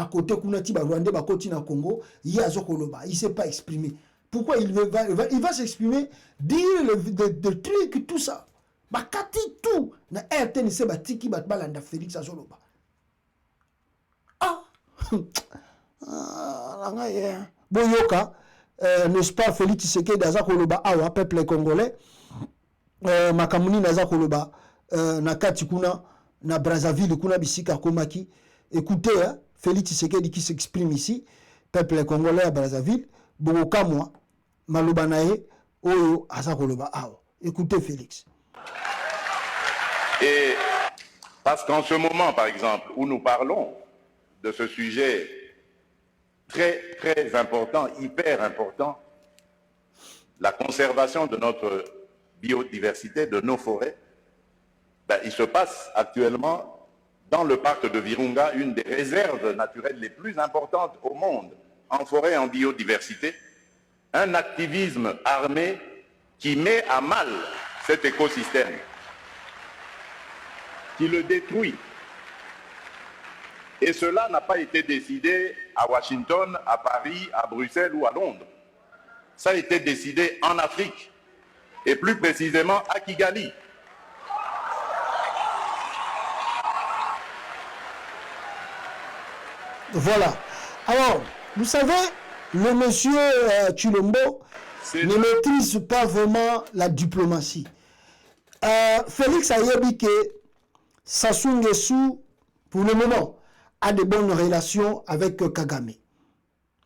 à côté Kounati Rwandais ba koti na Congo, Yazokoloba, il s'est pas exprimé. Pourquoi il va s'exprimer, dire le truc, tout ça. Bakati tout. Na RTNC batiki batbalanda Félix Azoloba. Ah. Boyoka, n'est-ce pas, Félix Tshisekedi Azakoloba awa peuple congolais. Makamuni Nazakoloba nakati kuna na Brazzaville kuna bisika komaki. Écoutez, hein, Félix Tshisekedi qui s'exprime ici, peuple congolais à Brazzaville, boka moi, maloba nae, oyo azakoloba awa. Écoutez Félix. Et parce qu'en ce moment, par exemple, où nous parlons de ce sujet très, très important, hyper important, la conservation de notre biodiversité, de nos forêts, ben, il se passe actuellement dans le parc de Virunga, une des réserves naturelles les plus importantes au monde, en forêt et en biodiversité, un activisme armé qui met à mal cet écosystème, qui le détruit. Et cela n'a pas été décidé à Washington, à Paris, à Bruxelles ou à Londres. Ça a été décidé en Afrique, et plus précisément à Kigali. Voilà. Alors, vous savez, le monsieur Tshilombo ne maîtrise pas vraiment la diplomatie. Félix Ayebi que Sassou Nguesso, pour le moment, a de bonnes relations avec Kagame.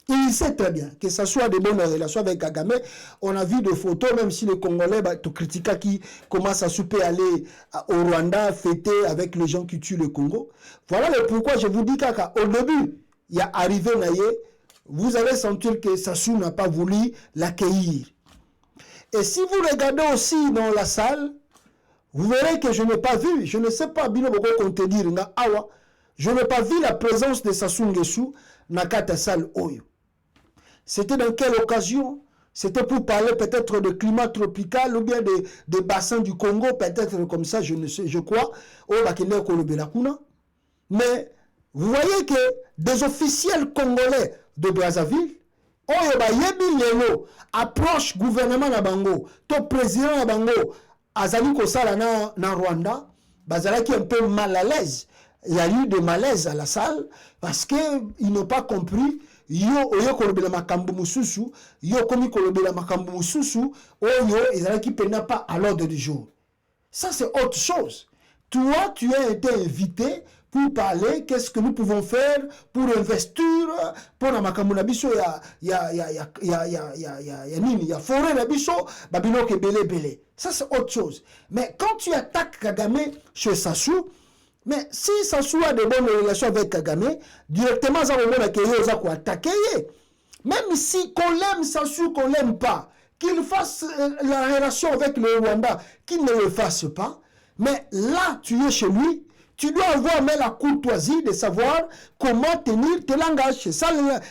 Il sait très bien que ça soit de bonnes relations avec Kagame. On a vu des photos, même si les Congolais te critiquent qui commencent à souper aller au Rwanda, fêter avec les gens qui tuent le Congo. Voilà le pourquoi je vous dis qu'au début, il y a arrivé Naye, vous allez sentir que Sassou n'a pas voulu l'accueillir. Et si vous regardez aussi dans la salle, vous verrez que je n'ai pas vu, je ne sais pas, je n'ai pas vu la présence de Sassou Nguesso dans la salle Oyo. C'était dans quelle occasion? C'était pour parler peut-être de climat tropical ou bien des bassins du Congo, peut-être comme ça, je ne sais, je crois. Mais vous voyez que des officiels congolais de Brazzaville, approche gouvernement na bango, to président na bango, azali kosala na Rwanda, bazalaki un peu mal à l'aise. Il y a eu des malaises à la salle parce qu'ils n'ont pas compris. Oyo kolobela makambo mususu, yo komi kolobela makambo mususu, oyo ezalaki pena pas à l'ordre du jour. Ça c'est autre chose. Toi, tu as été invité pour parler qu'est-ce que nous pouvons faire pour investir pour la makambo na biso ya forêt na biso babino ke belé. Ça c'est autre chose. Mais quand tu attaques Kagame chez Sassou, mais si Sassou a de bonnes relations avec Kagame, directement ça va attaquer. Même si qu'on l'aime Sassou, qu'on l'aime pas, qu'il fasse la relation avec le Rwanda, qu'il ne le fasse pas, mais là tu es chez lui, tu dois avoir même la courtoisie de savoir comment tenir tes langages. C'est ça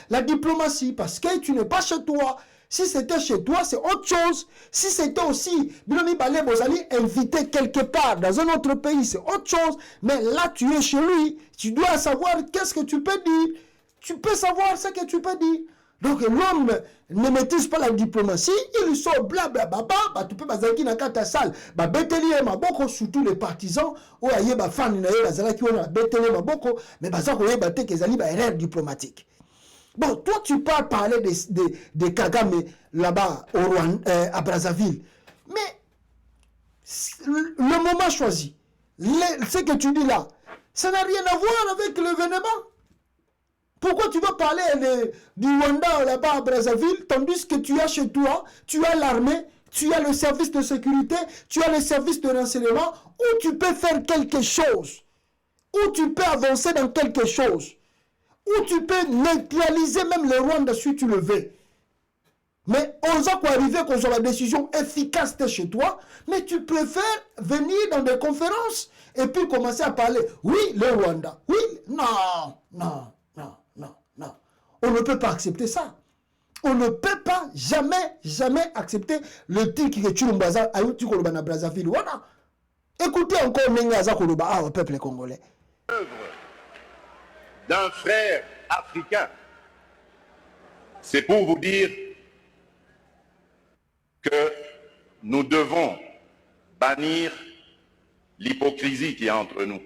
la diplomatie, parce que tu n'es pas chez toi. Si c'était chez toi, c'est autre chose. Si c'était aussi, Bilomi Balé Bozali invité quelque part dans un autre pays, c'est autre chose. Mais là, tu es chez lui. Tu dois savoir qu'est-ce que tu peux dire. Tu peux savoir ce que tu peux dire. Donc l'homme ne maîtrise pas la diplomatie. Il sort blablabla. Tu peux bazaki na kata salle. Beteli maboko, surtout les partisans. Ou aye ba fan na ye bazalaki on a beteli maboko. Mais bazako ye bate kezali ba erreur diplomatique. Bon, toi, tu parles parler de Kagame là-bas à Brazzaville. Mais le moment choisi, ce que tu dis là, ça n'a rien à voir avec l'événement. Pourquoi tu vas parler du Rwanda là-bas à Brazzaville, tandis que tu as chez toi, tu as l'armée, tu as le service de sécurité, tu as le service de renseignement, où tu peux faire quelque chose, où tu peux avancer dans quelque chose, où tu peux neutraliser même le Rwanda si tu le veux. Mais on va arriver qu'on soit la décision efficace de chez toi, mais tu préfères venir dans des conférences et puis commencer à parler. Oui, le Rwanda. Oui, non. On ne peut pas accepter ça. On ne peut pas jamais accepter le truc que tu l'as à Brazzaville. Voilà. Écoutez encore Nengaza Koloba au peuple congolais. D'un frère africain. C'est pour vous dire que nous devons bannir l'hypocrisie qui est entre nous.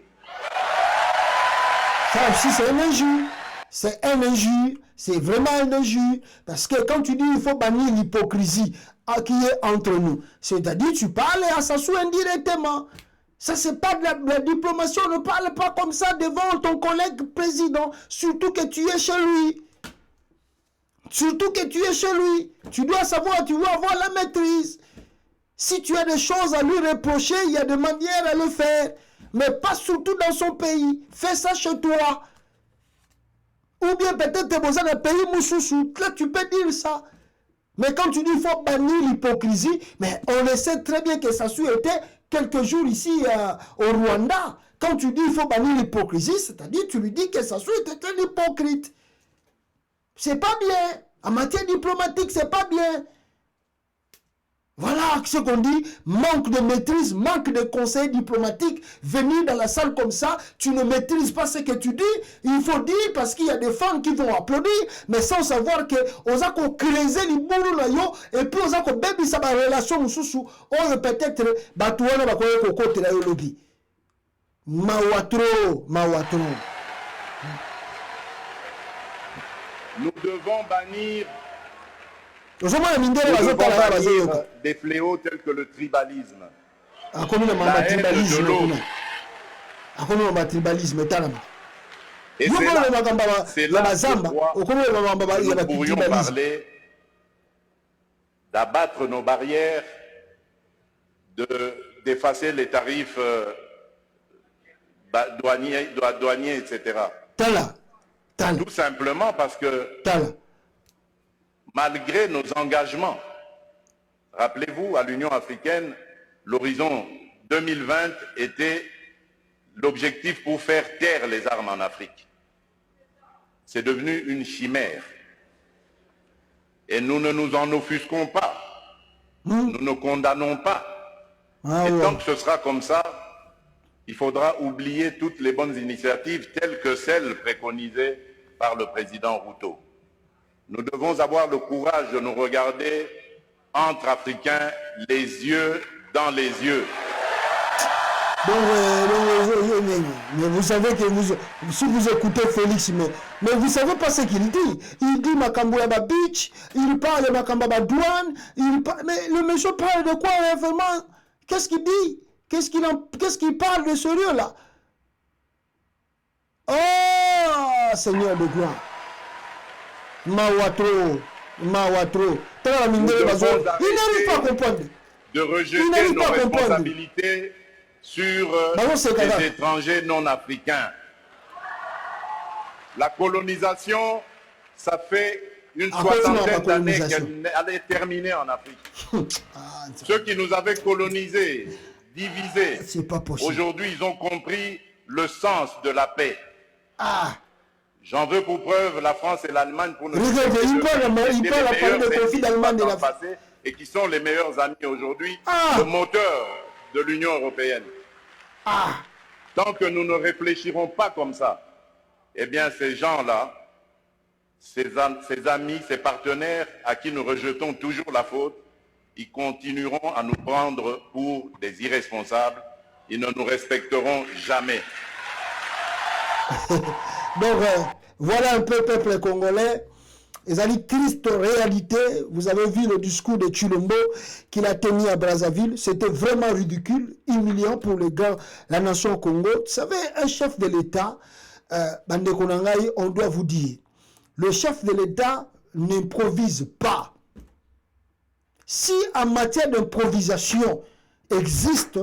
Ça aussi, c'est un injure. C'est un injure. C'est vraiment un injure. Parce que quand tu dis il faut bannir l'hypocrisie qui est entre nous, c'est-à-dire tu parles à Sassou indirectement. Ça, c'est pas de la diplomatie. On ne parle pas comme ça devant ton collègue président. Surtout que tu es chez lui. Surtout que tu es chez lui. Tu dois savoir, tu dois avoir la maîtrise. Si tu as des choses à lui reprocher, il y a des manières à le faire. Mais pas surtout dans son pays. Fais ça chez toi. Ou bien peut-être tu es dans un pays moussoussou. Là, tu peux dire ça. Mais quand tu dis qu'il faut bannir l'hypocrisie, mais on le sait très bien que Sassou était quelques jours ici au Rwanda. Quand tu dis qu'il faut bannir l'hypocrisie, c'est-à-dire tu lui dis que Sassou était un hypocrite. C'est pas bien. En matière diplomatique, c'est pas bien. Voilà ce qu'on dit, manque de maîtrise, manque de conseil diplomatique. Venir dans la salle comme ça, tu ne maîtrises pas ce que tu dis. Il faut dire parce qu'il y a des fans qui vont applaudir, mais sans savoir que on a creuser les boulons et puis on a baby ça va relation sous on peut-être batouana va koyeko côté la lobby. Mawatro. Nous devons bannir des fléaux tels que le tribalisme. La haine de l'autre. Et c'est là pourquoi nous pourrions parler d'abattre nos barrières, d'effacer les tarifs douaniers, etc. Tout simplement parce que malgré nos engagements, rappelez-vous, à l'Union africaine, l'horizon 2020 était l'objectif pour faire taire les armes en Afrique. C'est devenu une chimère. Et nous ne nous en offusquons pas. Nous ne condamnons pas. Et tant que ce sera comme ça, il faudra oublier toutes les bonnes initiatives telles que celles préconisées par le président Ruto. Nous devons avoir le courage de nous regarder entre Africains, les yeux dans les yeux. Mais vous savez que si vous écoutez Félix, mais vous savez pas ce qu'il dit. Il dit Makambouaba Beach, il parle de Makambaba Douane, mais le monsieur parle de quoi vraiment? Qu'est-ce qu'il dit? Qu'est-ce qu'il parle de sérieux là? Oh, Seigneur de gloire. Mawatro. Il n'arrive pas à comprendre. De rejeter nos responsabilités sur les étrangers non africains. La colonisation, ça fait une soixantaine d'années qu'elle est terminée en Afrique. Ceux qui nous avaient colonisés, divisés, aujourd'hui ils ont compris le sens de la paix. J'en veux pour preuve la France et l'Allemagne pour nous et qui sont les meilleurs amis aujourd'hui, le moteur de l'Union européenne. Tant que nous ne réfléchirons pas comme ça, eh bien ces gens-là, ces amis, ces partenaires à qui nous rejetons toujours la faute, ils continueront à nous prendre pour des irresponsables. Ils ne nous respecteront jamais. Donc, voilà un peu, peuple congolais. Les amis, triste réalité. Vous avez vu le discours de Tshilombo qu'il a tenu à Brazzaville. C'était vraiment ridicule, humiliant pour la nation Congo. Vous savez, un chef de l'État, Bande Konangai, on doit vous dire, le chef de l'État n'improvise pas. Si en matière d'improvisation existe,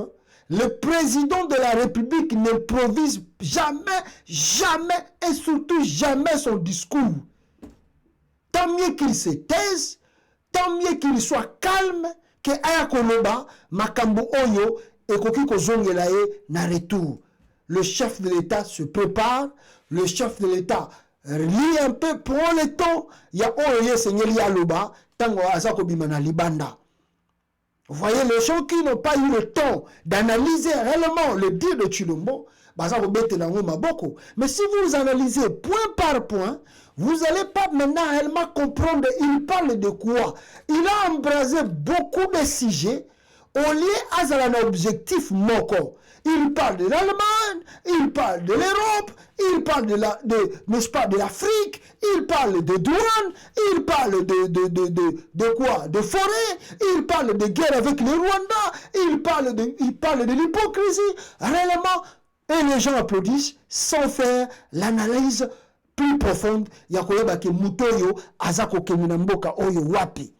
le président de la République n'improvise jamais, jamais et surtout jamais son discours. Tant mieux qu'il se taise, tant mieux qu'il soit calme, que aya koloba, makambo oyo, et koki kozongelaye na retour. Le chef de l'État se prépare, le chef de l'État lit un peu, prend le temps, il y a oyo senyeli aloba, tango azako bimana libanda. Vous voyez, les gens qui n'ont pas eu le temps d'analyser réellement le dire de Tshilombo, Mais si vous analysez point par point, vous n'allez pas maintenant réellement comprendre il parle de quoi. Il a embrasé beaucoup de sujets au lieu à un objectif moko. Il parle de l'Allemagne, il parle de l'Europe, il parle n'est-ce pas, de l'Afrique, il parle de douane, il parle de quoi? De forêt, il parle de guerre avec le Rwanda, il parle de l'hypocrisie. Réellement, et les gens applaudissent sans faire l'analyse plus profonde. Yakoyeba ke mutoyo azako keminamboka oyo wapi.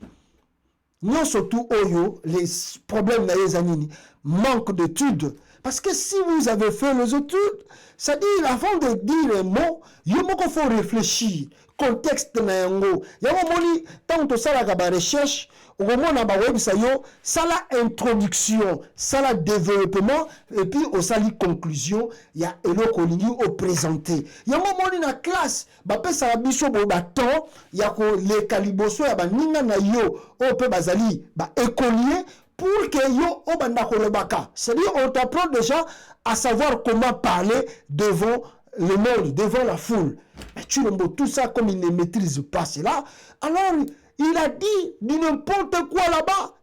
Non surtout oyo, les problèmes na nini, manque d'études. Parce que si vous avez fait les études, c'est-à-dire avant de dire un mot, il faut réfléchir. Contexte na yango. Yango moni, tant que ça la recherche, au moment na ba website yo, ça la introduction, ça la développement, et puis au sali conclusion, il y a eloko lingi au présenté. Yango moni na classe, ba pe ça biso bo ba temps, ya ko les caliboso ya ba ninga na yo, o pe bazali ba écolier pour que yo obanda kolobaka. C'est-à-dire on t'apprend déjà à savoir comment parler devant le monde, devant la foule. Mais tu le mot tout ça comme il ne maîtrise pas cela. Alors il a dit n'importe quoi là-bas.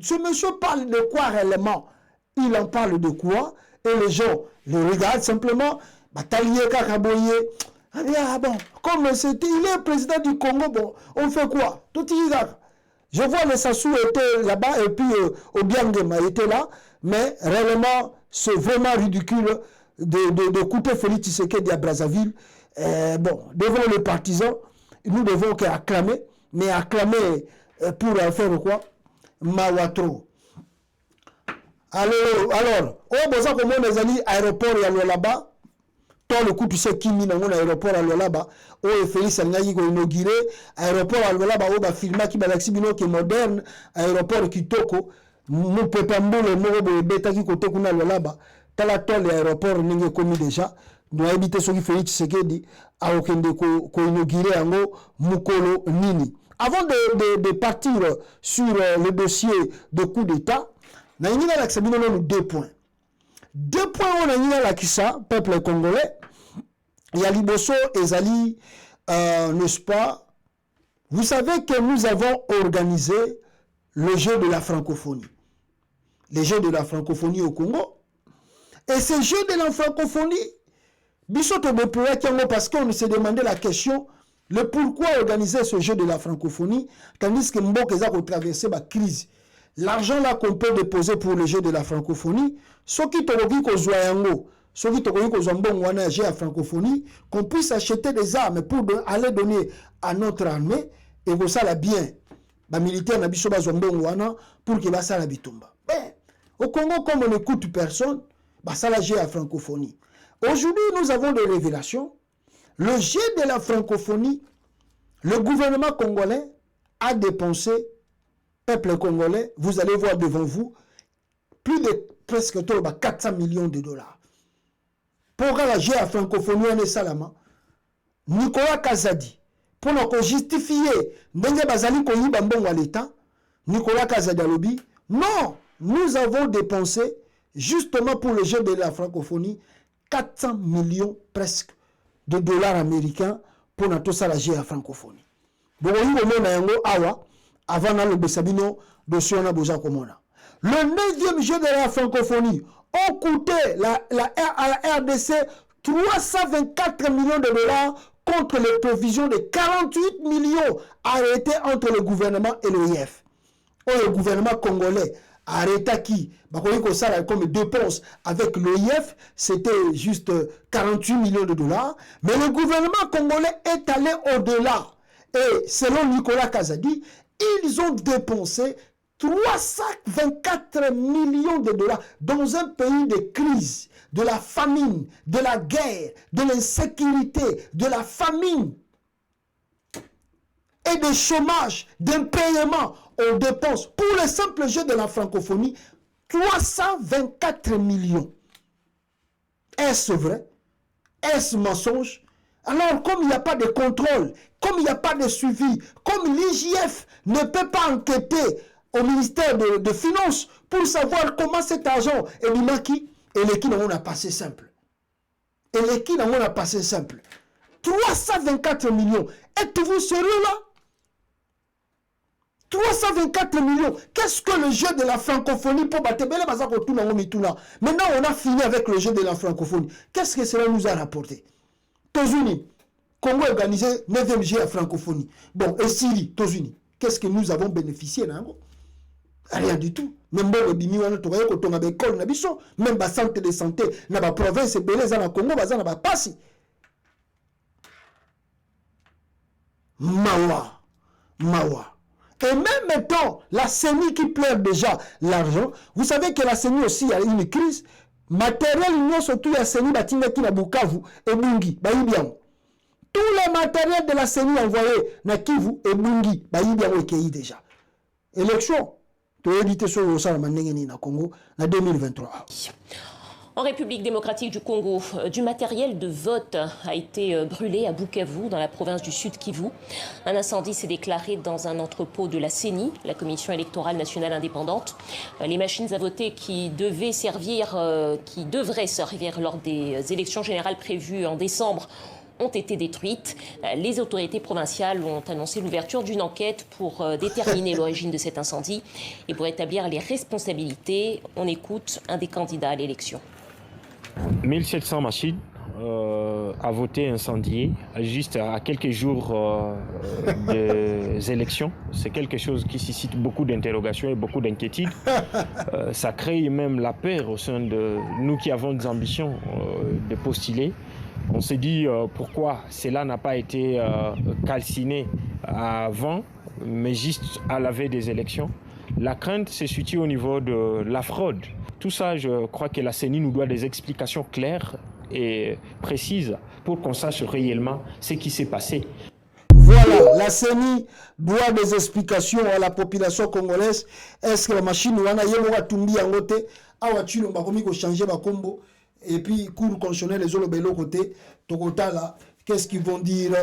Ce monsieur parle de quoi réellement? Il en parle de quoi? Et les gens le regardent simplement. Ah bon, comme c'était, il est président du Congo, bon, on fait quoi? Tout je vois le Sassou était là-bas et puis Obiangema était là, mais réellement, c'est vraiment ridicule de couper Félix Tshisekedi à Brazzaville. Bon, devant les partisans, nous devons acclamer, mais acclamer pour faire quoi? Mawatro. Alors, au besoin que mon ami aéroport là-bas, le coup tu sais qui mine dans l'aéroport à là-bas, oh Félix Alngayi ko inauguré aéroport à là-bas, oh ba filma qui balaxi bino qui moderne aéroport Kitoko, mon peuple mbolo mo bo beta qui côté kuna là-bas, tala tole aéroport ninge commis déjà, doit habiter ce qui Félix Tshisekedi a okende ko inauguré ango mukolo nini. Avant de partir sur le dossier de coup d'état, na ninga la sabino nous 2 points. 2 points on a ninga la kisa peuple congolais. Il y a Liboso et Zali, n'est-ce pas? Vous savez que nous avons organisé le jeu de la francophonie. Le jeu de la francophonie au Congo. Et ce jeu de la francophonie, parce qu'on s'est demandé la question, le pourquoi organiser ce jeu de la francophonie, tandis que Mboka a traversé la crise. L'argent là qu'on peut déposer pour le jeu de la francophonie, ce qui te revient qu'au Zoyango, ceux qui ont à francophonie, qu'on puisse acheter des armes pour aller donner à notre armée, et que ça la bien, les militaires pour que ça la bitumba. Au Congo, comme on n'écoute personne, ça la à francophonie. Aujourd'hui, nous avons des révélations. Le jet de la francophonie, le gouvernement congolais a dépensé, peuple congolais, vous allez voir devant vous, plus de presque 400 millions de dollars. Pour la jet à francophonie, on est salama. Nicolas Kazadi, pour nous justifier, l'État, Nicolas Kazadi a lobby, non, nous avons dépensé, justement pour le jeu de la francophonie, 400 millions presque de dollars américains pour notre jet à francophonie. Donc, avant le Bessabino, le 9e jeu de la francophonie ont coûté à la RDC 324 millions de dollars contre les provisions de 48 millions arrêtées entre le gouvernement et l'OIF. Le gouvernement congolais a arrêté qui comme dépense avec l'OIF, c'était juste 48 millions de dollars. Mais le gouvernement congolais est allé au-delà. Et selon Nicolas Kazadi, ils ont dépensé 324 millions de dollars dans un pays de crise, de la famine, de la guerre, de l'insécurité, de la famine et de chômage, d'impayement. On dépense pour le simple jeu de la francophonie 324 millions. Est-ce vrai? Est-ce mensonge? Alors, comme il n'y a pas de contrôle, comme il n'y a pas de suivi, comme l'IGF ne peut pas enquêter au ministère de Finances pour savoir comment cet argent est bimaki, Et l'équipe, on a passé simple. Et l'équipe, on a passé simple. 324 millions. Êtes-vous sérieux là? 324 millions. Qu'est-ce que le jeu de la francophonie pour battre? Maintenant, on a fini avec le jeu de la francophonie. Qu'est-ce que cela nous a rapporté? Tozuni, Congo organisé 9e jeu à francophonie. Bon, et Syrie, Tozuni, qu'est-ce que nous avons bénéficié là? Rien du tout. Même même centre de santé, dans la province, dans Congo, dans la Passi. Mawa. Et même maintenant, la CENI qui pleure déjà l'argent, vous savez que la CENI aussi a une crise. Matériel, union surtout la CENI, Batinaki na Bukavu et Bungi, Baïbian. Tous les matériels de la CENI envoyés na Kivu et Bungi, Baïbian Ekei déjà. Élection, tu as édité sur le Sala Mandengeni na Congo, en 2023. En République démocratique du Congo, du matériel de vote a été brûlé à Bukavu, dans la province du Sud Kivu. Un incendie s'est déclaré dans un entrepôt de la CENI, la Commission électorale nationale indépendante. Les machines à voter qui devraient servir lors des élections générales prévues en décembre ont été détruites. Les autorités provinciales ont annoncé l'ouverture d'une enquête pour déterminer l'origine de cet incendie et pour établir les responsabilités. On écoute un des candidats à l'élection. 1700 machines à voter incendiées juste à quelques jours des élections. C'est quelque chose qui suscite beaucoup d'interrogations et beaucoup d'inquiétudes. Ça crée même la peur au sein de nous qui avons des ambitions de postuler. On s'est dit pourquoi cela n'a pas été calciné avant, mais juste à la veille des élections. La crainte se situe au niveau de la fraude. Tout ça, je crois que la CENI nous doit des explications claires et précises pour qu'on sache réellement ce qui s'est passé. Voilà, la CENI doit des explications à la population congolaise. Est-ce que la machine ou a tumbi en côté, changer ma combo et puis cours constitutionnel les autres de côté, Tokota là, qu'est-ce qu'ils vont dire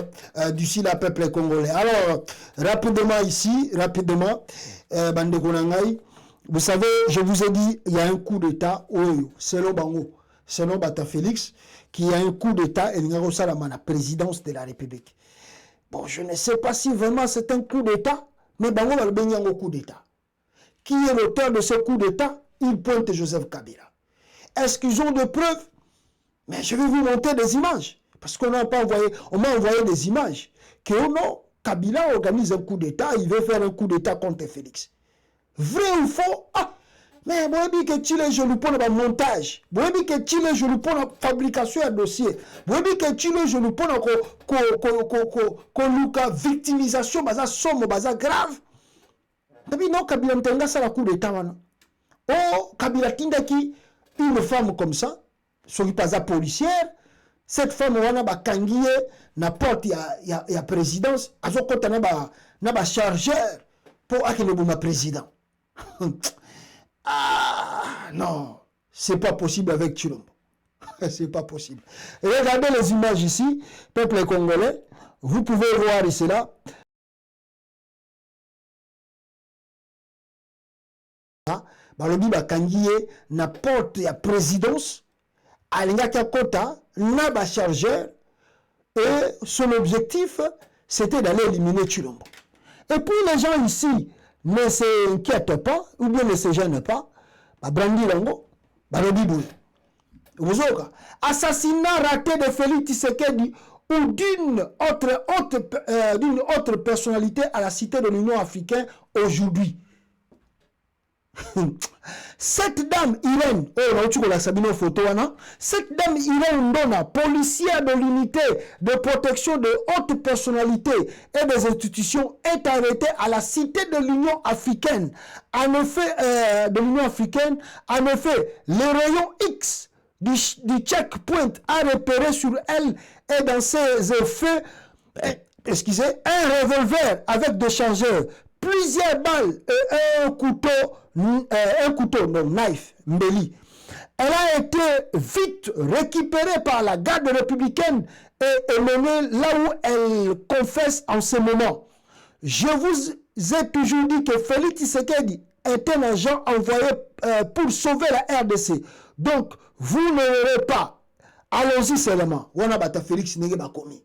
d'ici la peuple congolais. Alors, rapidement ici, Bande Konangai. Vous savez, je vous ai dit, il y a un coup d'État, selon Bango, selon Bata Félix, qu'il y a un coup d'État et il y a la présidence de la République. Bon, je ne sais pas si vraiment c'est un coup d'État, mais Bango va le baigner au coup d'État. Qui est l'auteur de ce coup d'État? Il pointe Joseph Kabila. Est-ce qu'ils ont des preuves? Mais je vais vous montrer des images. Parce qu'on m'a envoyé des images. Que oh non, Kabila organise un coup d'État, il veut faire un coup d'État contre Félix. Vrai ou faux? Ah, mais vous avez dit que Chile, je lui prends le montage. Vous avez dit que Chile, je lui prends la fabrication de dossier. Vous avez dit que Chile, je lui prends la victimisation, basa somme, basa grave. Mais non, Kabila n'tenga ça la coup d'État. Oh, Kabila Tindaki, une femme comme ça, soit pas policière, cette femme, on a kangié, n'importe, il y a présidence, à ce côté, on a chargeur pour accueillir ma président. Ah non, c'est pas possible avec Chilombo. C'est pas possible. Et regardez les images ici, peuple congolais, vous pouvez voir ici là. Balobi bakangiye n'importe la présidence, alingaka kota, n'a pas chargeur, et son objectif c'était d'aller éliminer Chilombo. Et puis les gens ici ne s'inquiètent pas, ou bien ne se gênent pas, Brandi Lango, Balobi Boule. Vous avez assassinat raté de Félix Tshisekedi ou d'une autre personnalité à la cité de l'Union africaine aujourd'hui. Cette dame Irène, cette dame Irène Ndona, policière de l'unité de protection de haute personnalité et des institutions, est arrêtée à la cité de l'Union africaine. En effet, le rayon X du checkpoint a repéré sur elle et dans ses effets, un revolver avec des chargeurs, plusieurs balles et un couteau, knife, mbeli. Elle a été vite récupérée par la garde républicaine et menée là où elle confesse en ce moment. Je vous ai toujours dit que Félix Tshisekedi est un agent envoyé pour sauver la RDC. Donc, vous ne verrez pas. Allons-y seulement. On a bata Félix Nege Bakomi.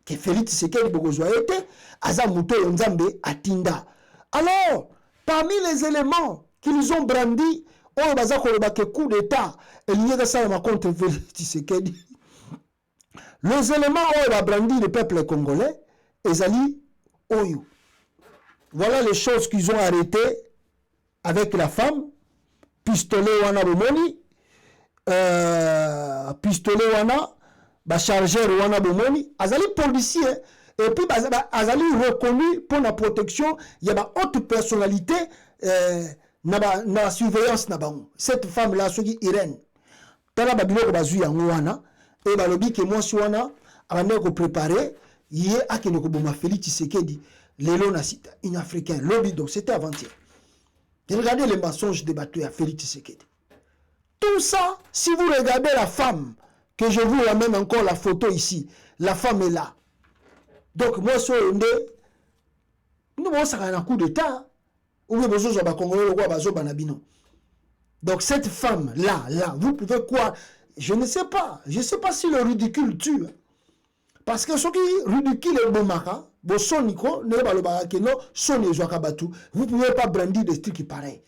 Que Félix Tshisekedi Bokozwa était, Aza Muto Nzambe Atinda. Alors, parmi les éléments qu'ils ont brandis, on a que coup d'État, et il y a ça contre Félix Tshisekedi. Les éléments où on a brandi le peuple congolais, Ezali Oyo. Voilà les choses qu'ils ont arrêtées avec la femme, pistolet wana bomoni, pistolet wana, chargeur wana bomoni, azali policier, et puis azali reconnu pour la protection, il y a une haute personnalité, na surveillance na bango. Cette femme-là, soki Irène, tala babilo ko bazu yango wana, et balobi ke moi si wana, abande ko préparer, yé akene ko boma Félix Tshisekedi, lelo na site, une africain, lobby, donc c'était avant-hier. Regardez les mensonges débattus à Félix Tshisekedi. Tout ça, si vous regardez la femme, que je vous ramène encore la photo ici, la femme est là. Donc moi, nous avons un coup d'état. Donc cette femme là, vous pouvez quoi? Je ne sais pas. Je ne sais pas si le ridicule tue. Parce que ce qui ridicule est bon mara, bon soniko, ne pas le barake non, sonne joakabatu. Vous pouvez pas brandir des trucs pareils.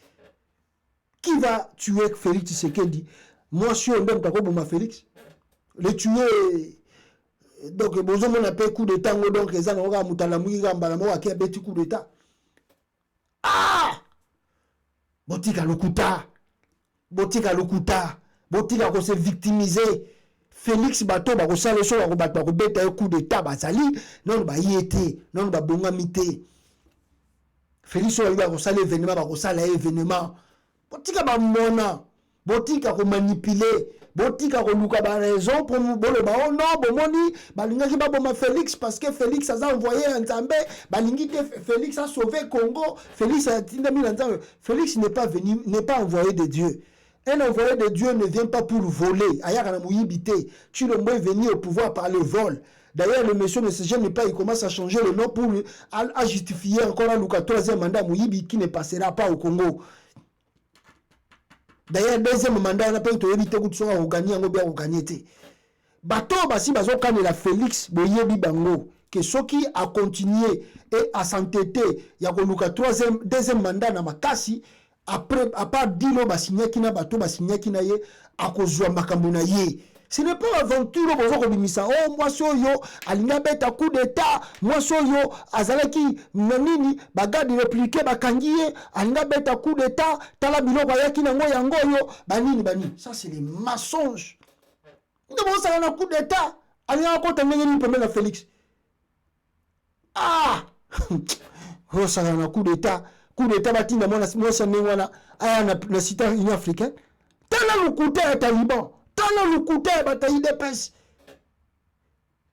Qui va tuer Félix Tshisekedi? Moi, je suis un homme qui a Félix. Le tuer. Donc, bonjour, on appelle coup d'état. Donc, les gens ont un coup d'état. Ah! Botika Lokuta. Botika Lokuta. Botika ko se victimiser. Félix Bato, ba ko sale so ba ko batwa ko beta un coup d'état bazali, non ba yete, non ba bongamité. Félix ba ko sale événement, ba ko sale événement. Botika ba mona. Botika ko manipuler. Botika ko luka ba raison pour nous bolo ba oh non bomoni balinga ki ba boma Félix parce que Félix a envoyé un Nzambe balingi que Félix a sauvé Congo. Félix a tinda mi Nzambe. Félix n'est pas venu, n'est pas envoyé de Dieu. Un envoyé de Dieu ne vient pas pour voler. Tu le moins venu au pouvoir par le vol. D'ailleurs, le monsieur ne se gêne pas, il commence à changer le nom pour à justifier encore un troisième mandat Mouyibi qui ne passera pas au Congo. D'ailleurs, deuxième mandat, on a pas eu éviter que tu sois gagné, on bien gagné. Bateau, si bazo kan la Félix Boyebi Bango, que ce qui a continué et à s'entêter, il y a eu deuxième mandat dans Makasi. Après, à part Dilo Basigna Kina Bato Basigna Kinaye, à cause de Makamuna Ye. Ce n'est pas aventure, oh, moi soyo, Alina Beta coup d'état, moi soyo, Azalaki, Nanini, Bagadi répliqué, Bakangiye, Alina Beta coup d'état, Talabilo Bayaki Nango Yangoyo, Banini Bani. Ça, c'est des mensonges. Nous devons ça un coup d'état, Alina Kota Nengeni pour la Félix. Ah! Oh, ça un coup d'état. Coup d'état batinda moi ça wana aya na site union africaine tala lukuta ya taliban tala lukuta ya bataille de pes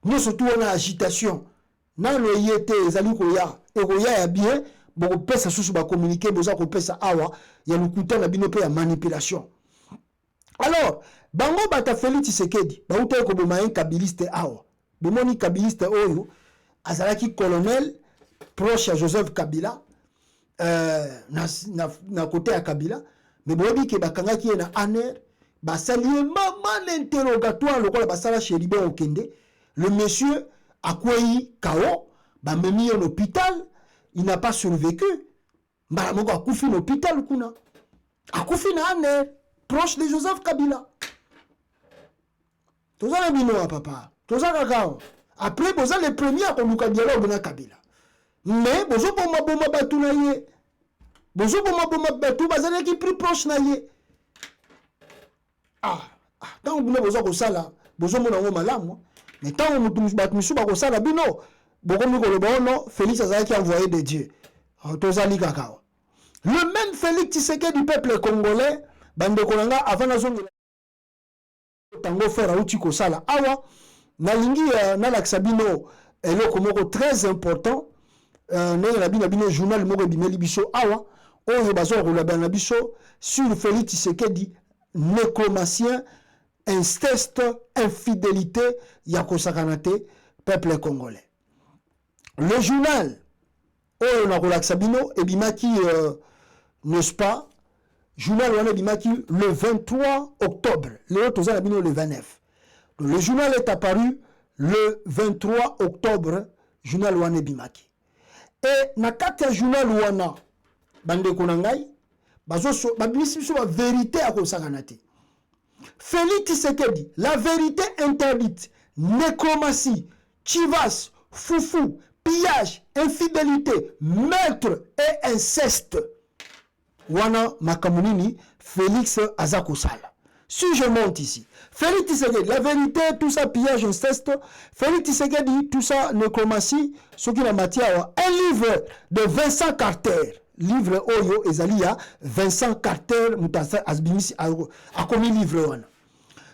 nous surtout on a agitation na le yete ezali koya ya bien boko pesa susu ba communiquer boza ko pesa awa ya lukuta na bino pe ya manipulation. Alors bango bata Félix Tshisekedi ba uta ko boma un kabiliste awa bomoni kabiliste oyo azalaki colonel proche à Joseph Kabila. Na côté à Kabila, mais bobi ke bakanga ki na aner ba salier maman interrogatoire le quoi basala Cheribe Okende, le monsieur a quoi KO ba memi en hôpital, il n'a pas survécu. Ba moko akufi en hôpital kuna. Akufi na aner proche de Joseph Kabila. Toza na bino papa, toza kakao. Après boza les premiers à koluka dialogue na Kabila. Mais bozo boma batu na ye. Bozo boma batu bazali ki plus proche na ye. Tant que bozo ko sala, bozo mona ngo malamu. Mais tant que mutu batu misu ba ko sala bino, boko mi ko le bono Félix azali ki envoyé de Dieu. Tozali kakao. Le même Félix Tshisekedi du peuple congolais, bande kolanga avant na zongo tango faire outi ko sala awa na lingi na laksabino eloko moko très important. Nabino journal moko bimeli biso awa oyo bazo kolabana biso sur Félix Tshisekedi nécromancien inceste infidélité ya kosakanate peuple congolais. Le journal oyo na kolakisa bino ebimaki n'est-ce pas journal wana bimaki le 23 octobre. Le autres le 29. Donc, le journal est apparu le 23 octobre. Journal wana bimaki. Et na kati ya journal wana bande konangai bazo babimisi biso ba vérité à kosakana te. Félix Tshisekedi, la vérité interdite, nécromancie, chivas, foufou, pillage, infidélité, meurtre et inceste. Wana makamunini Félix Azakosala. Si je monte ici, Félix Tshisekedi, la vérité, tout ça, pillage, inceste, Félix Tshisekedi, tout ça, nécromancie, ce qui est la matière, un livre de Vincent Carter, livre Oyo Ezalia, Vincent Carter, Moutassa Asbimisi, a commis livre wana.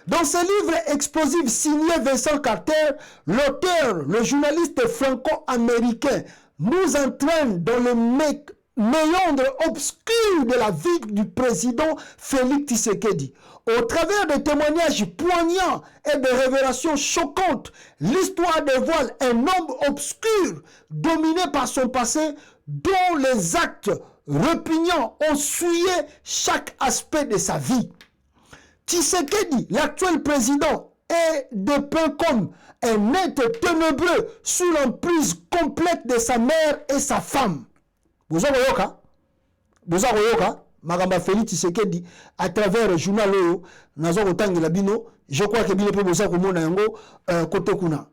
Dans ce livre explosif signé Vincent Carter, l'auteur, le journaliste franco-américain, nous entraîne dans le méandre obscur de la vie du président Félix Tshisekedi. Au travers de témoignages poignants et de révélations choquantes, l'histoire dévoile un homme obscur, dominé par son passé, dont les actes répugnants ont souillé chaque aspect de sa vie. Tshisekedi, l'actuel président, est dépeint comme un être ténébreux sous l'emprise complète de sa mère et sa femme. Vous avez Magamba Félix Tshisekedi à travers le journal Oyo, Nazo Otangi Labino, je crois que Bino Pobosa Komona Yango, Kote Kuna.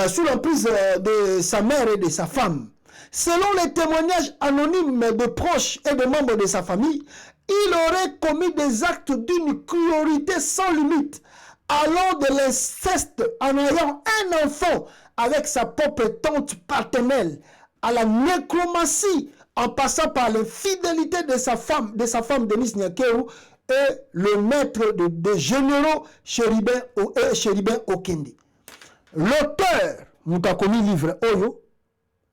Sous l'emprise de sa mère et de sa femme. Selon les témoignages anonymes de proches et de membres de sa famille, il aurait commis des actes d'une cruauté sans limite, allant de l'inceste en ayant un enfant avec sa propre tante paternelle, à la nécromancie, en passant par l'infidélité de sa femme Denis Nyakeru et le maître de généraux Chéribin Okende. L'auteur, Moutakomi livre Oyo,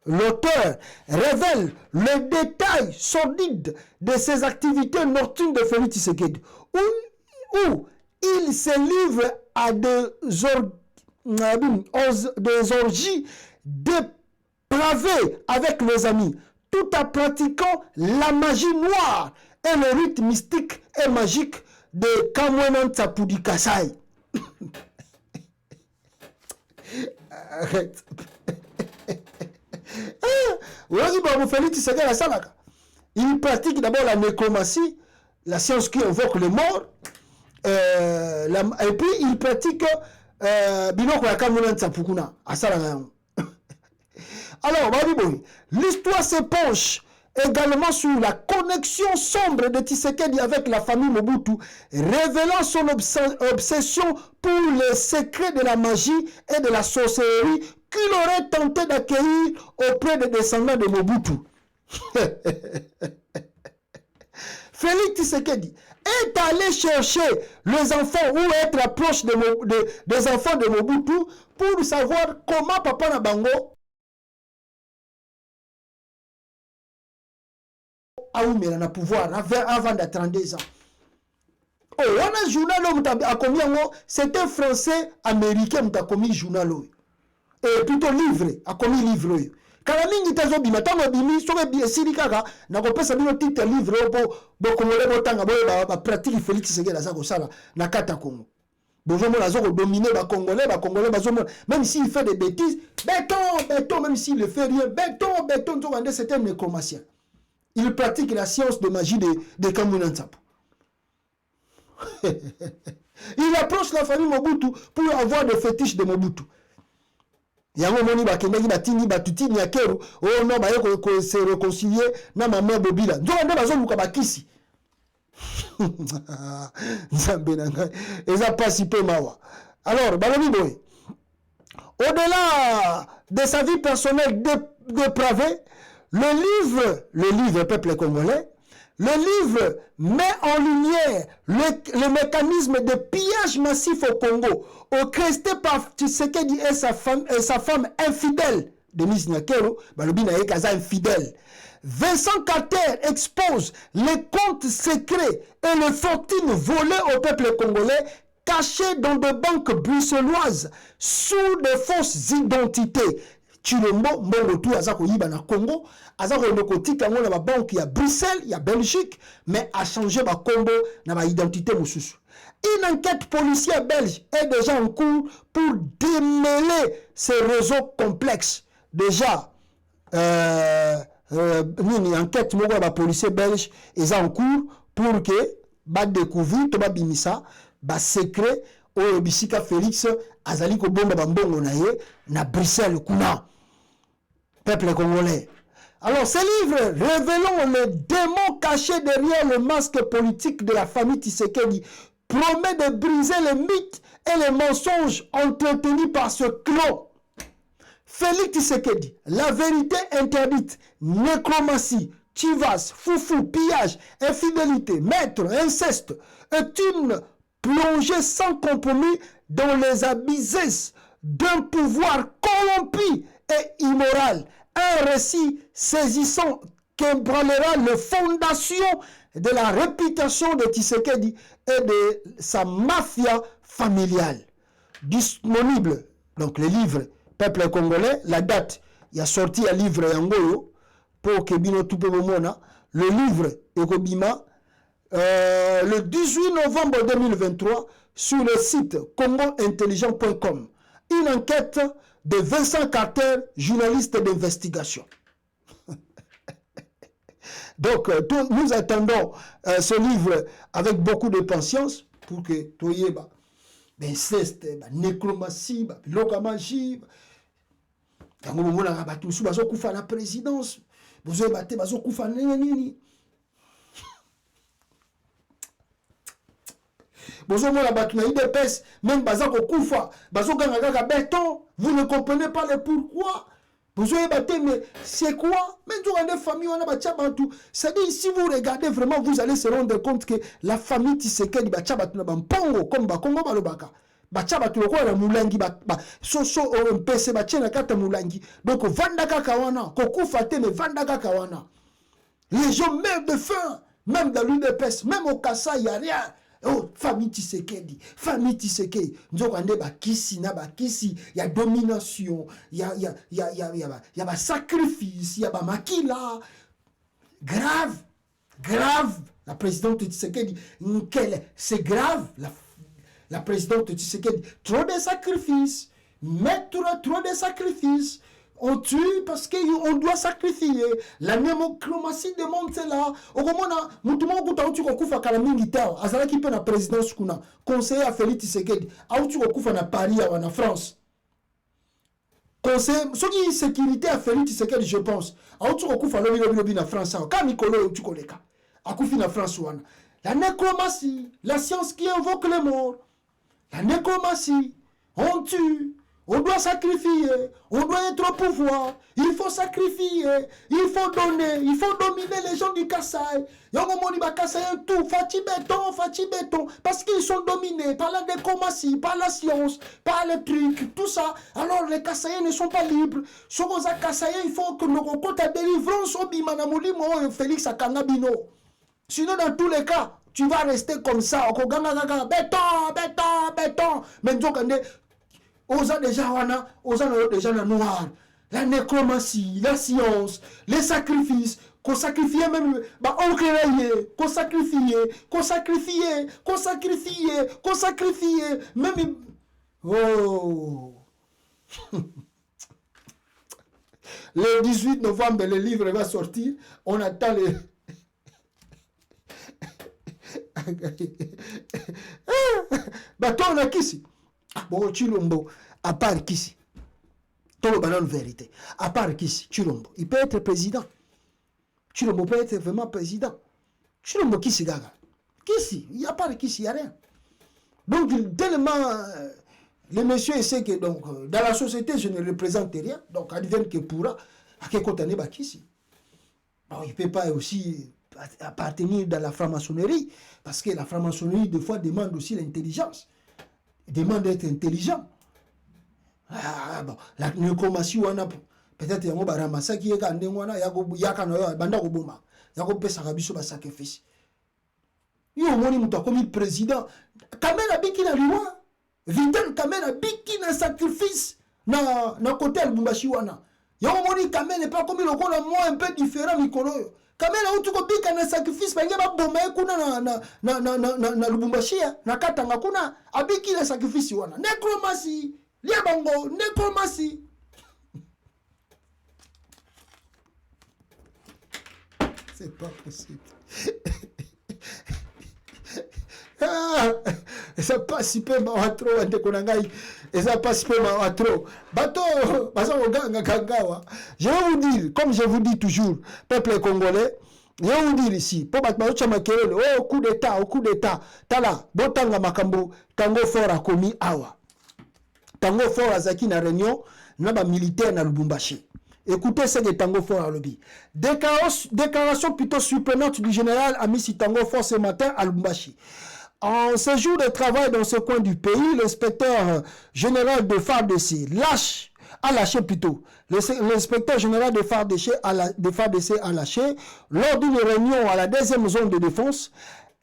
l'auteur révèle le détail sordide de ses activités nocturnes de Félix Tshisekedi, où il se livre à des orgies dépravées avec les amis, tout en pratiquant la magie noire et le rite mystique et magique de Kamwenan Tsapudi Kasai. Arrête. Il pratique d'abord la nécromancie, la science qui invoque les morts, et puis il pratique Binoko ya Kamwenan Tsapukuna. Alors, l'histoire se penche également sur la connexion sombre de Tshisekedi avec la famille Mobutu, révélant son obsession pour les secrets de la magie et de la sorcellerie qu'il aurait tenté d'accueillir auprès des descendants de Mobutu. Félix Tshisekedi est allé chercher les enfants ou être approche des enfants de Mobutu pour savoir comment Papa Nabango a eu le pouvoir avant de 32 ans. Oh, on a un journal, c'est un Français américain qui a commis journal. Et plutôt livre, a commis livre. Quand la ligne est zobi, maintenant on bimi, sur le sirikaka, n'a pas pensé à titre livre pour congolais botanga ba pratique Félix Tshisekedi la zako sala na kata Congo. Bonjour la zoko dominer ba congolais bazomo, même s'il fait des bêtises, béton, même s'il ne fait rien, béton, c'est un nécromancien. Il pratique la science de magie de Kamwenan Tsapou. Il approche la famille Mobutu pour avoir des fétiches de Mobutu. Yango moni bakendaki batini batuti Nyakeru, oh non ba ko se réconcilier na maman Bobila. Nzonde bazoluka bakisi. Nzambe nanga eza pasi pe mawa. Alors, balobi boy. Au-delà de sa vie personnelle dépravée, le livre Peuple congolais, le livre met en lumière le mécanisme de pillage massif au Congo, orchestré par Tshisekedi et sa femme infidèle, Denis Nyakeru, balobina ekaza infidèle. Vincent Carter expose les comptes secrets et les fortunes volées au peuple congolais, cachées dans des banques bruxelloises sous de fausses identités. Chilombo mbongo tu aza koyiba na Congo, aza kotika ngo na ba banque ya Bruxelles, ya Belgique, mais a changé ba kombo na ba identité mususu. Une enquête policière belge est déjà en cours pour démêler ces réseaux complexes. Déjà, une enquête de policier belge est en cours pour que ba découvrir to ba bimisa ba secret au bisika Félix azali ko bomba bambongo na ye na Bruxelles kuna peuple congolais. Alors, ce livre révélant le démon caché derrière le masque politique de la famille Tshisekedi promet de briser les mythes et les mensonges entretenus par ce clan. Félix Tshisekedi, la vérité interdite, nécromancie, chivas, foufou, pillage, infidélité, maître, inceste, est une plongée sans compromis dans les abysses d'un pouvoir corrompu et immoral. Un récit saisissant qui ébranlera les fondations de la réputation de Tshisekedi et de sa mafia familiale. Disponible, donc le livre Peuple congolais, la date, il y a sorti un livre Yangoyo pour que Bino Tupemomona, le livre Ekobima, le 18 novembre 2023 sur le site congointelligent.com. Une enquête de Vincent Carter, journaliste d'investigation. Donc, nous attendons ce livre avec beaucoup de patience pour que Toyeba, inceste, nécromancie, locamagie, la présidence, vous avez battu, même vous ne comprenez pas le pourquoi. Vous avez battu, mais c'est quoi? C'est-à-dire, si vous regardez vraiment, vous allez se rendre compte que la famille Tshisekedi, comme Bakongo Balobaka, donc Vandaka Kawana, les gens meurent de faim, même dans l'UDPS, même au Kassa, il n'y a rien. Oh, famille Tshisekedi, Nzokande bakisi na bakisi, il y a domination, il y a sacrifice, il y a makila. Grave, la présidente Tshisekedi, c'est grave, la présidente Tshisekedi, trop de sacrifices, mettre trop de sacrifices. On tue parce qu'on doit sacrifier. La némocromatie demande cela. Au moment où tu as militaire, qui peut la présidence, conseiller à Félix Tshisekedi, tu as Paris ou en France. Conseiller, ce qui est sécurité à Félix Tshisekedi, je pense. Tu as en France, quand Nicolo, tu connais en France. La nécromatie, la science qui invoque les morts. La nécromatie, on tue. On doit sacrifier, on doit être au pouvoir, il faut sacrifier, il faut donner, il faut dominer les gens du Kassai. Tout, Fati béton, parce qu'ils sont dominés par la décromatie, par la science, par les trucs, tout ça. Alors les Kassaïens ne sont pas libres. Sur les Kassaïens, il faut que nous comptons à délivrance au Bimanamouli, Félix Akangabino. Sinon, dans tous les cas, tu vas rester comme ça. Béton. Mais Osa déjà noir, la nécromancie, la science, les sacrifices, qu'on sacrifiait même, on créait, qu'on sacrifiait, même, oh. Le 18 novembre, le livre va sortir, on attend les... on a qui ici? Bon, Chilombo, à part Kissi, tout le ballon vérité, à part Kissi, Chilombo, il peut être président. Chilombo peut être vraiment président. Chilombo, Kissi, gaga. Kissi, il n'y a pas de Kissi, il n'y a rien. Donc, tellement, les messieurs essaient que, donc, dans la société, je ne représente rien. Donc, advienne que pourra, à quel côté n'est pas Kissi. Alors, il ne peut pas aussi appartenir dans la franc-maçonnerie, parce que la franc-maçonnerie, des fois, demande aussi l'intelligence. Demande d'être intelligent. Ah, bon, la nécromancie, peut-être qu'il y a un ramassa qui est un sacrifice. Il y a un comme président. Kamera Biki na liwa. Vital Kamera Biki na sacrifice. Na côté Lubumbashi wana. Yon moni kamel n'est pas comme le rôle moi un peu différent mikolo. Kamel a outuko bika na sacrifice ba ngeba boma kuna na Lubumbashi na Katanga kuna abiki na sacrifice wana. Necromancy, lia bango, necromancy. C'est pas possible. Ça passe super mal trop ante konangai. Et ça passe super mal trop. Bato, baso ganga kangawa. Je vais vous dire, comme je vous dis toujours, peuple congolais, je vais vous dire ici, pour battre chama kelele, oh coup d'état, tala, botanga makambo, tango fort a commis awa. Tango fort azaki na réunion, na ba militaire na Lubumbashi. Écoutez ce que Tango Fort a lobby. Déclaration plutôt surprenante du général Amissi Tango Fort ce matin à Lubumbashi. En séjour de travail dans ce coin du pays, l'inspecteur général de FARDC a lâché plutôt. L'inspecteur général de FARDC a lâché lors d'une réunion à la 2e zone de défense.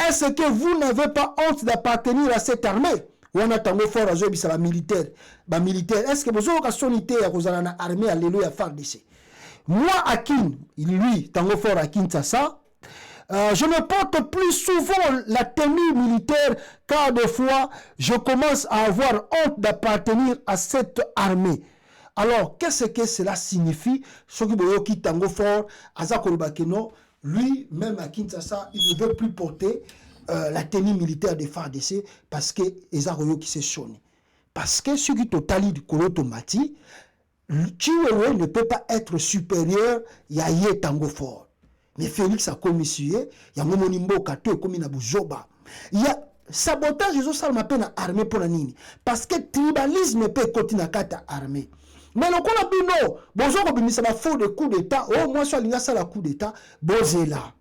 Est-ce que vous n'avez pas honte d'appartenir à cette armée? On a Tango Fort à militaire. Est-ce que vous avez sonité à Rosalana armée à l'élu à FARDC? Moi, Akin, lui, Tango Fort Akin Tassa, je me porte plus souvent la tenue militaire car des fois, je commence à avoir honte d'appartenir à cette armée. Alors, qu'est-ce que cela signifie? Ce qui Tango Fort, Azakorubakeno, lui, même à Kinshasa, il ne veut plus porter la tenue militaire de FARDC parce que Ezaroyo qui s'est sonné. Parce que ce qui totalise du Kolotomati, Chiwewe ne peut pas être supérieur à Yé Tango Fort. Mais Félix a commissionné, il y a Momonimbo Kato comme na Buzoba. Il y a sabotage, ils ont ça m'appelle na armée pour la nini. Parce que tribalisme peut continuer à kata armée. Mais le qu'on a bino, bonjour ça va faire des coups d'état. Oh moi je suis à la coup d'état, bozela.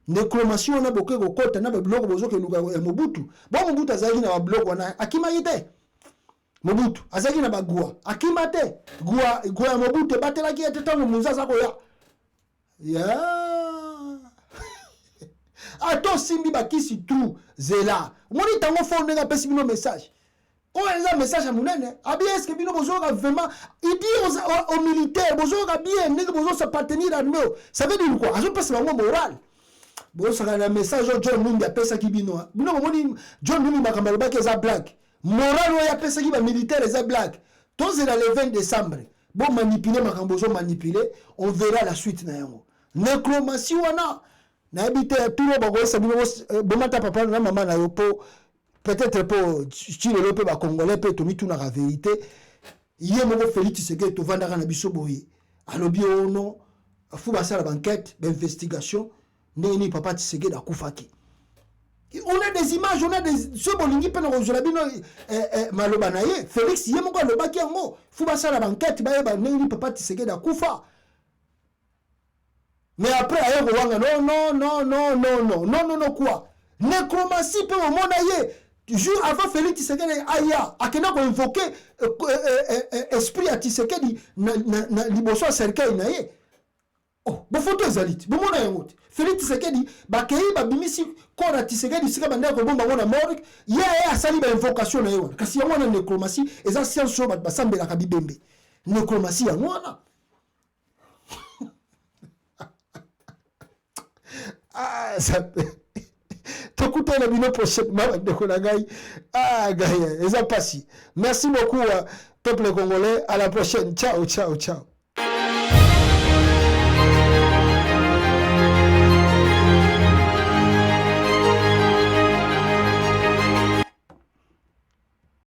Nécromancie on a beaucoup de côté, on a bloc bonjour que nous Mobutu. Bon Mobutu azali na bloc wana akima yite. Mobutu azali na bagua. Akima te. Gua Mobutu batela ki ete tango muzaza ko ya. Ya. Attends, Simbi Bakisi tout Zela. Moi, il tango fort n'a pas signé message. Quand il y a un message à Mounene, bien est-ce que Bino Bozo a vraiment. Il dit aux militaires, Bozo a bien, n'est que Bozo s'appartenir à nous. Ça veut dire quoi? Je pense que c'est un moral. Bozo a un message à John Numbi, appelle ça qui bino. Bino, John Numbi, Makambaruba, qui est un black. Moral, il appelle ça qui va militaire, les a black. Tous c'est le 20 décembre. Bon, manipuler, Makambozo manipuler, on verra la suite. Nécromancie, on a. N'habite tout le monde ça bomata papa na maman na yopo peut-être pour style le peu ba congolais peut to mitu na la vérité yé mo Félix Tshisekedi to vanda na biso boye alobi ono fu ba sala banquette d'investigation nini papa Tshisekedi akufaki. On a des images, on a des ce bolingi pe na rozola bino maloba na ye Félix yé mo ko lobaki yango fu ba sala banquette ba yeba nini papa Tshisekedi akufa. Mais après, non, quoi? Nécromancie peut au monde ailleurs. Jour avant Félix Tshisekedi aya, akena ko invoquer esprit à Tshisekedi na liboso cercueil na ye. Oh, bo photo ezalite. Bo mona yango. Félix Tshisekedi ba kei ba bimisi ko na Tshisekedi sika banda ko bomba ngona morgue, ye asali ba invocation na ye wana. Kasi yango na nécromancie, eza science so ba sambela ka bibembe. Nécromancie yango wana. Ah, ça t'écoutez la vidéo prochainement de Konagai. Ah, Gaïa, ils ont passé. Merci beaucoup, peuple congolais. À la prochaine. Ciao, ciao, ciao.